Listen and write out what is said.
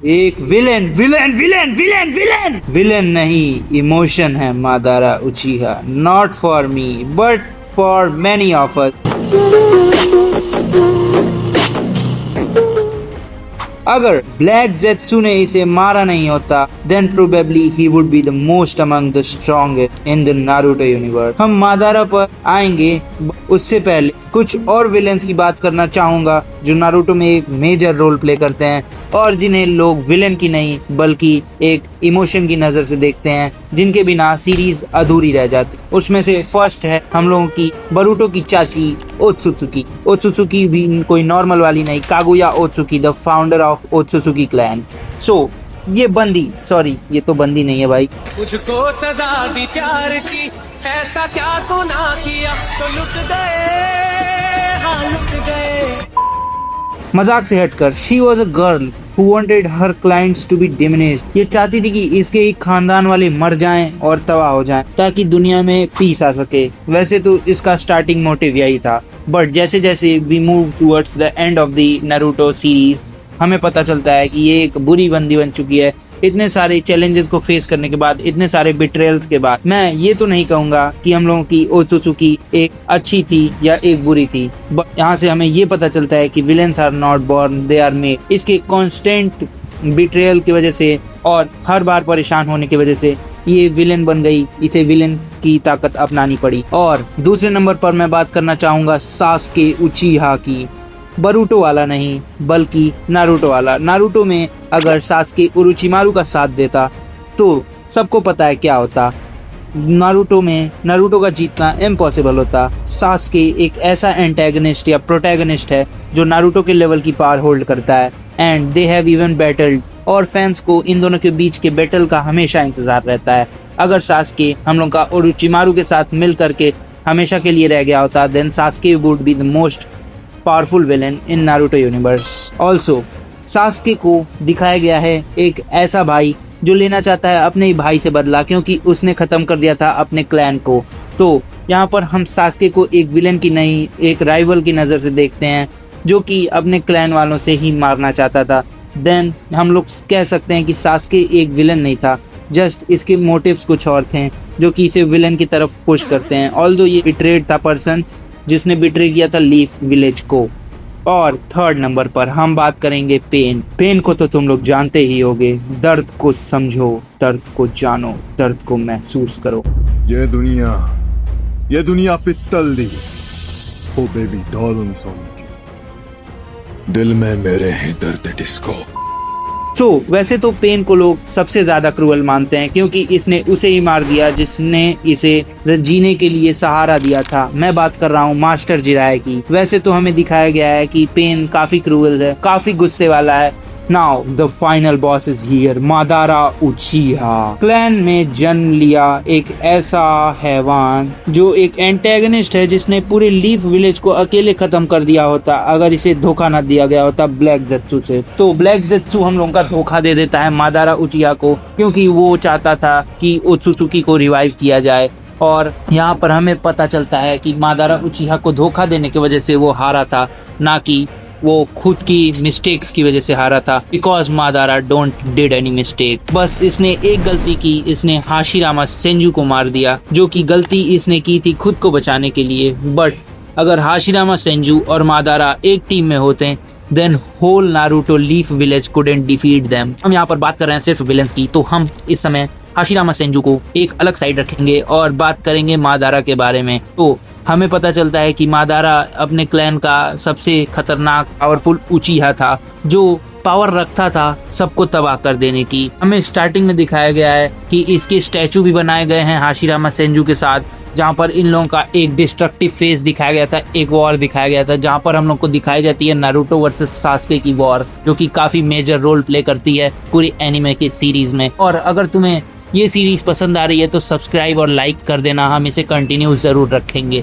एक villain villain villain villain villain villain नहीं, emotion है मादारा उचिहा। Not for me but for many of us. अगर black जेत्सु ने इसे मारा नहीं होता, then probably he would be the most among the strongest in the Naruto universe। हम मादारा पर आएंगे, उससे पहले कुछ और विलेंस की बात करना चाहूंगा जो नारुतो में एक मेजर रोल प्ले करते हैं और जिन्हें लोग विलेन की नहीं बल्कि एक इमोशन की नजर से देखते हैं, जिनके बिना सीरीज अधूरी रह जाती। उसमें से फर्स्ट है हम लोगों की बरूटो की चाची ओत्सुत्सुकी। ओत्सुत्सुकी भी कोई नॉर्मल वाली नहीं, Kaguya Otsutsuki, the founder of Otsutsuki clan. So ये बंदी, सॉरी ये तो बंदी नहीं है भाई, मुझको सजा दी प्यार की, ऐसा क्या तो ना किया तो लुट गए, हाँ लुट गए। मजाक से हटकर she was a girl who wanted her clients to be diminished. ये चाहती थी कि इसके ही खानदान वाले मर जाएं और तबाह हो जाएं ताकि दुनिया में पीस आ सके। वैसे तो इसका स्टार्टिंग मोटिव यही था, बट जैसे जैसे we move towards the end of the Naruto series हमें पता चलता है कि ये एक बुरी बंदी बन चुकी है। इतने सारे चैलेंजेस को फेस करने के बाद, इतने सारे बिट्रेयल्स के बाद, मैं ये तो नहीं कहूंगा कि हम लोगों की ओत्सुत्सुकी एक अच्छी थी या एक बुरी थी, बट यहाँ से हमें ये पता चलता है कि villains are not born, they are made. इसके कॉन्स्टेंट बिट्रेयल की वजह से और हर बार परेशान होने की वजह से ये विलेन बन गई, इसे विलेन की ताकत अपनानी पड़ी। और दूसरे नंबर पर मैं बात करना चाहूंगा सासुके उचिहा की। बरूटो वाला नहीं बल्कि नारुतो वाला। नारुतो में अगर सासुके उरोचिमारू का साथ देता तो सबको पता है क्या होता। नारुतो में नारुतो का जीतना इम्पॉसिबल होता। सासुके एक ऐसा एंटेगनिस्ट या प्रोटैगनिस्ट है जो नारुतो के लेवल की पावर होल्ड करता है, and they have even battled, और फैंस को इन दोनों के बीच के बैटल का हमेशा इंतजार रहता है। अगर सासुके हम लोग का उरोचिमारू के साथ मिल करके हमेशा के लिए रह गया होता, then Sasuke would be the most powerful villain in Naruto universe. Also Sasuke को दिखाया गया है एक ऐसा भाई जो लेना चाहता है अपने ही भाई से बदला, क्योंकि उसने खत्म कर दिया था अपने क्लैन को। तो यहाँ पर हम सासुके को एक विलेन की नहीं, एक राइवल की नज़र से देखते हैं जो कि अपने क्लैन वालों से ही मारना चाहता था। देन हम लोग कह सकते हैं कि सासुके एक विलेन नहीं था, जस्ट इसके मोटिव्स कुछ और थे जो कि इसे विलेन की तरफ पुश करते हैं। ऑल्दो ये बिट्रेड था पर्सन जिसने बिट्रे किया था लीफ विलेज को। और थर्ड नंबर पर हम बात करेंगे पेन। पेन को तो तुम लोग जानते ही होगे। दर्द को समझो, दर्द को जानो, दर्द को महसूस करो। ये दुनिया पित्तल दी ओ बेबी डॉल उन सोने की, दिल में मेरे हैं दर्द डिस्को। वैसे तो पेन को लोग सबसे ज्यादा क्रूअल मानते हैं क्योंकि इसने उसे ही मार दिया जिसने इसे जीने के लिए सहारा दिया था। मैं बात कर रहा हूँ मास्टर जिराय की। वैसे तो हमें दिखाया गया है कि पेन काफी क्रूअल है, काफी गुस्से वाला है। Now the final boss is here, मादारा उचिहा। Clan में जन्म लिया एक ऐसा हैवान जो एक एंटेगनिस्ट है जिसने पूरे लीफ विलेज को अकेले खत्म कर दिया होता अगर इसे धोखा न दिया गया होता ब्लैक जेत्सु से। तो ब्लैक जेत्सु हम लोगों का धोखा दे देता है मादारा उचिहा को, क्योंकि वो चाहता था कि ओत्सुत्सुकी को रिवाइव किया जाए। और यहाँ पर हमें पता चलता है कि मादारा उचिहा को धोखा देने की वजह से वो हारा था, ना कि वो खुद की मिस्टेक्स की वजह से हारा था। Because मादारा don't did any mistake. बस इसने एक गलती की, इसने हाशिरामा सेंजू को मार दिया, जो कि गलती इसने की थी खुद को बचाने के लिए। बट अगर हाशिरामा सेंजू और मादारा एक टीम में होते then whole Naruto leaf village couldn't defeat them. हम यहाँ पर बात कर रहे हैं सिर्फ विलेंस की, तो हम इस समय हाशिरामा सेंजू को एक अलग साइड रखेंगे और बात करेंगे मादारा के बारे में। तो हमें पता चलता है कि मादारा अपने क्लैन का सबसे खतरनाक पावरफुल उचिहा था जो पावर रखता था सबको तबाह कर देने की। हमें स्टार्टिंग में दिखाया गया है कि इसके स्टैचू भी बनाए गए हैं हाशिरामा सेंजू के साथ, जहाँ पर इन लोगों का एक डिस्ट्रक्टिव फेस दिखाया गया था, एक वॉर दिखाया गया था जहाँ पर हम लोग को दिखाई जाती है नारुतो वर्सेस सासुके की वॉर, जो कि काफी मेजर रोल प्ले करती है पूरी एनिमे के सीरीज में। और अगर तुम्हें ये सीरीज पसंद आ रही है तो सब्सक्राइब और लाइक कर देना, हम इसे कंटिन्यू जरूर रखेंगे।